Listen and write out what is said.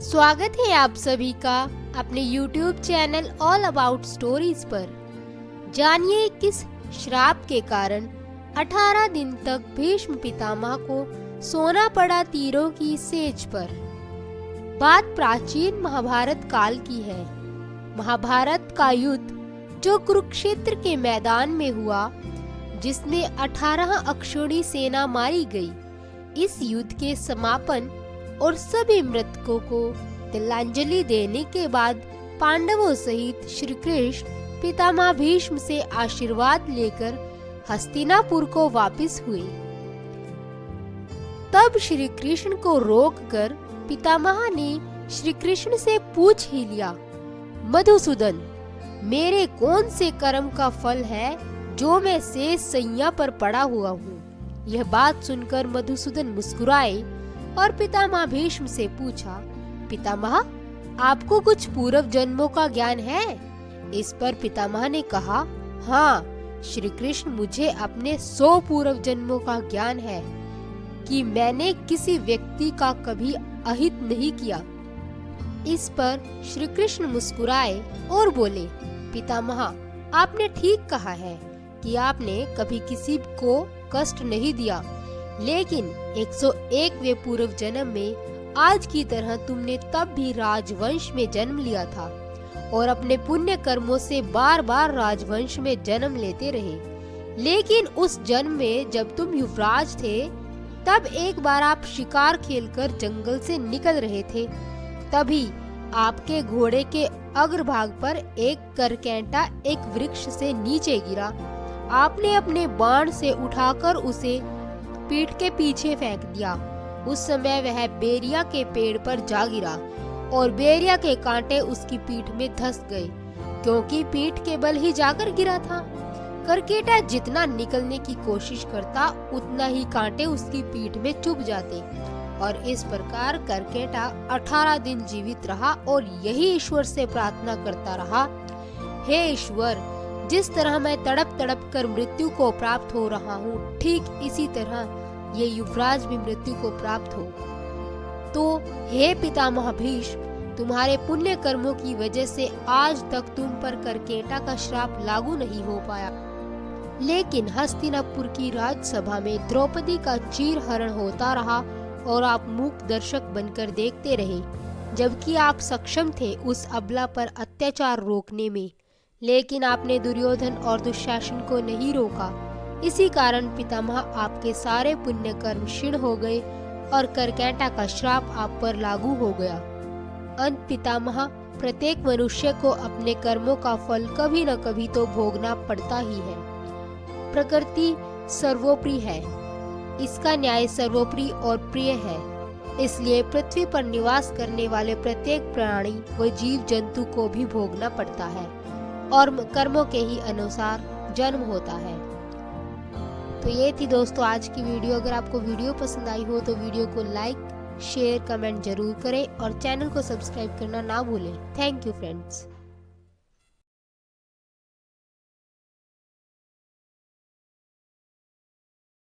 स्वागत है आप सभी का अपने YouTube channel all about stories पर। जानिए किस श्राप के कारण 18 दिन तक भीष्म पितामह को सोना पड़ा तीरों की सेज पर। बात प्राचीन महाभारत काल की है। महाभारत का युद्ध जो कुरुक्षेत्र के मैदान में हुआ, जिसमें 18 अक्षौहिणी सेना मारी गई। इस युद्ध के समापन और सभी मृतकों को तिलांजलि देने के बाद पांडवों सहित श्री कृष्ण पितामह भीष्म से आशीर्वाद लेकर हस्तिनापुर को वापस हुए। तब श्री कृष्ण को रोककर पितामह ने श्री कृष्ण से पूछ ही लिया, मधुसूदन, मेरे कौन से कर्म का फल है जो मैं शेष सैया पर पड़ा हुआ हूँ। यह बात सुनकर मधुसूदन मुस्कुराए और पितामह भीष्म से पूछा, पितामह, आपको कुछ पूर्व जन्मों का ज्ञान है? इस पर पितामह ने कहा, हाँ श्री कृष्ण, मुझे अपने 100 पूर्व जन्मों का ज्ञान है कि मैंने किसी व्यक्ति का कभी अहित नहीं किया। इस पर श्री कृष्ण मुस्कुराए और बोले, पितामह, आपने ठीक कहा है कि आपने कभी किसी को कष्ट नहीं दिया, लेकिन 101वें पूर्व जन्म में आज की तरह तुमने तब भी राजवंश में जन्म लिया था और अपने पुण्य कर्मों से बार बार राजवंश में जन्म लेते रहे। लेकिन उस जन्म में जब तुम युवराज थे, तब एक बार आप शिकार खेलकर जंगल से निकल रहे थे। तभी आपके घोड़े के अग्रभाग पर एक करकेंटा एक वृक्ष से नीचे गिरा। आपने अपने बाण से उठाकर उसे पीठ के पीछे फेंक दिया। उस समय वह बेरिया के पेड़ पर जा गिरा और बेरिया के कांटे उसकी पीठ में धंस गए, क्योंकि पीठ के बल ही जाकर गिरा था। करकेटा जितना निकलने की कोशिश करता, उतना ही कांटे उसकी पीठ में चुभ जाते और इस प्रकार करकेटा 18 दिन जीवित रहा और यही ईश्वर से प्रार्थना करता रहा, हे ईश्वर, जिस तरह मैं तड़प तड़प कर मृत्यु को प्राप्त हो रहा हूँ, ठीक इसी तरह ये युवराज भी मृत्यु को प्राप्त हो। तो हे पितामह भीष्म, तुम्हारे पुण्य कर्मों की वजह से आज तक तुम पर करकेटा का श्राप लागू नहीं हो पाया। लेकिन हस्तिनापुर की राजसभा में द्रौपदी का चीरहरण होता रहा और आप मूक दर्शक बनकर देखते रहे, जबकि आप सक्षम थे उस अबला पर अत्याचार रोकने में। लेकिन आपने दुर्योधन और दुशासन को नहीं रोका। इसी कारण पितामह आपके सारे पुण्य कर्म क्षीण हो गए और करकेटा का श्राप आप पर लागू हो गया। अंत पितामह, प्रत्येक मनुष्य को अपने कर्मों का फल कभी न कभी तो भोगना पड़ता ही है। प्रकृति सर्वोपरि है, इसका न्याय सर्वोपरि और प्रिय है। इसलिए पृथ्वी पर निवास करने वाले प्रत्येक प्राणी व जीव जंतु को भी भोगना पड़ता है और कर्मों के ही अनुसार जन्म होता है। तो ये थी दोस्तों आज की वीडियो। अगर आपको वीडियो पसंद आई हो तो वीडियो को लाइक, शेयर, कमेंट जरूर करें और चैनल को सब्सक्राइब करना ना भूलें। Thank you friends.